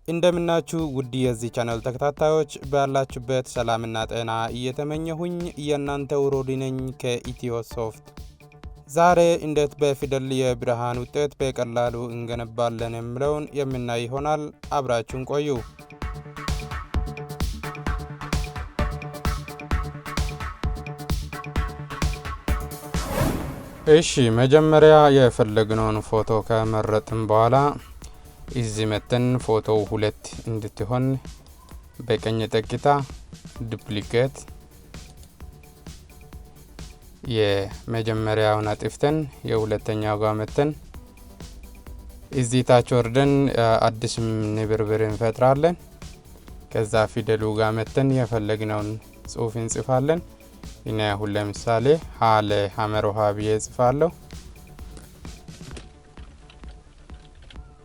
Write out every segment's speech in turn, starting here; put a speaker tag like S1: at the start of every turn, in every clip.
S1: እንደምናችሁ ውድ የዚህ ቻናል ተከታታዮች ባላችሁበት ሰላምና ጤና እየተመኘሁኝ የእናንተው ሮዲ ነኝ ከኢትዮሶፍት። ዛሬ እንዴት በፊደል የብርሃን ውጤት በቀላሉ እንገነባለን የሚለውን የምናይ ይሆናል። አብራችሁን ቆዩ። እሺ መጀመሪያ የፈለግነውን ፎቶ ከመረጥን በኋላ እዚህ መተን ፎቶው ሁለት እንድትሆን በቀኝ ጠቅታ ዱፕሊኬት የመጀመሪያውን አጥፍተን የሁለተኛው ጋር መተን እዚህ ታች ወርደን አዲስ ንብርብር እንፈጥራለን። ከዛ ፊደሉ ጋር መተን የፈለግነውን ጽሑፍ እንጽፋለን። እኔ አሁን ለምሳሌ ሀለ ሐመሮሃ ብዬ ጽፋለሁ።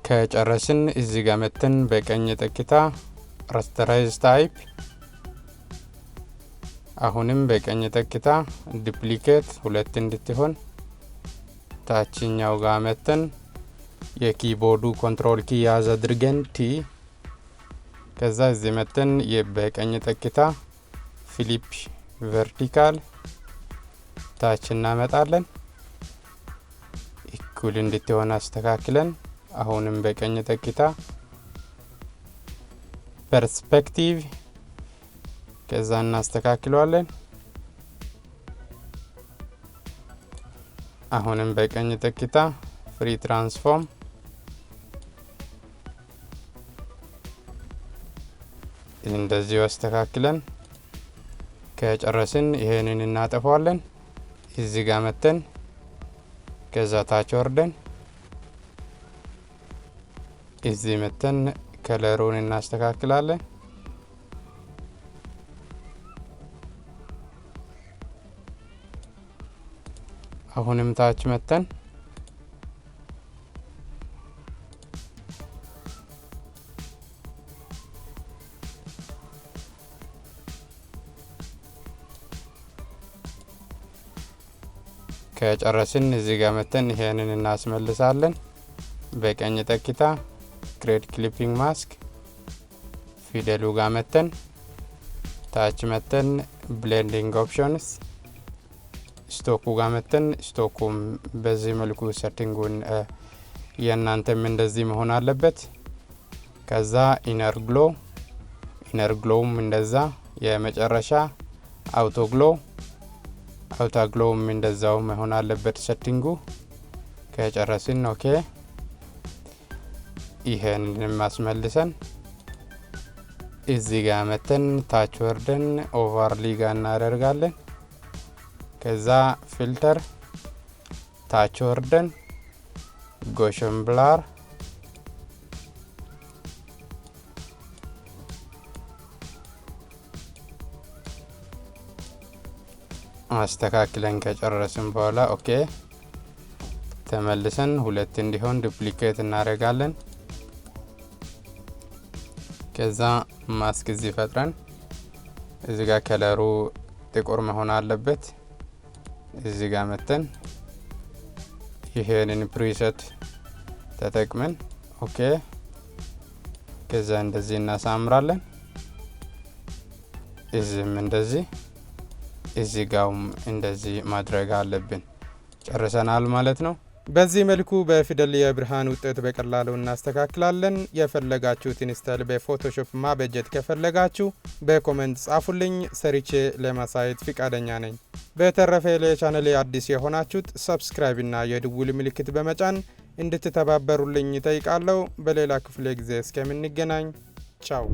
S1: ከጨረስን እዚህ ጋር መተን በቀኝ ጠቅታ ራስተራይዝ ታይፕ አሁንም በቀኝ ጠቅታ ዱፕሊኬት ሁለት እንድትሆን ታችኛው ጋር መተን የኪቦርዱ ኮንትሮል ኪ ያዝ አድርገን ቲ ከዛ እዚህ መተን በቀኝ ጠቅታ ፍሊፕ ቨርቲካል ታች እናመጣለን። እኩል እንድትሆን አስተካክለን አሁንም በቀኝ ጠቅታ ፐርስፔክቲቭ ከዛ እናስተካክለዋለን። አሁንም በቀኝ ጠቅታ ፍሪ ትራንስፎርም እንደዚህ አስተካክለን ከጨረስን ይሄንን እናጠፋዋለን። እዚህ ጋር መተን ከዛ ታች ወርደን እዚህ መተን ከለሩን እናስተካክላለን። አሁንም ታች መተን ከጨረስን እዚህ ጋር መተን ይሄንን እናስመልሳለን። በቀኝ ጠቅታ ክሬት ክሊፒንግ ማስክ ፊደሉ ጋር መተን ታች መተን ብሌንዲንግ ኦፕሽንስ ስቶኩ ጋር መተን ስቶኩም በዚህ መልኩ ሴቲንጉን የእናንተም እንደዚህ መሆን አለበት። ከዛ ኢነር ግሎውም እንደዛ የመጨረሻ አውቶ ግሎውም እንደዛው መሆን አለበት ሴቲንጉ። ከጨረስን ኦኬ ይሄንን ማስመልሰን እዚህ ጋር መተን ታች ወርደን ኦቨርሊ ጋር እናደርጋለን። ከዛ ፊልተር ታች ወርደን ጎሽን ብላር አስተካክለን ከጨረስን በኋላ ኦኬ ተመልሰን ሁለት እንዲሆን ዱፕሊኬት እናደርጋለን። ከዛ ማስክ እዚህ ፈጥረን እዚህ ጋር ከለሩ ጥቁር መሆን አለበት። እዚህ ጋር መተን ይሄንን ፕሪሴት ተጠቅመን ኦኬ ከዛ እንደዚህ እናሳምራለን። እዚህም እንደዚህ እዚህ ጋርም እንደዚህ ማድረግ አለብን። ጨርሰናል ማለት ነው። በዚህ መልኩ በፊደል የብርሃን ውጤት በቀላሉ እናስተካክላለን። የፈለጋችሁትን ስታይል በፎቶሾፕ ማበጀት ከፈለጋችሁ በኮሜንት ጻፉልኝ፣ ሰርቼ ለማሳየት ፍቃደኛ ነኝ። በተረፈ ለቻናሌ አዲስ የሆናችሁት ሳብስክራይብ እና የደውል ምልክት በመጫን እንድትተባበሩልኝ ጠይቃለሁ። በሌላ ክፍለ ጊዜ እስከምንገናኝ ቻው።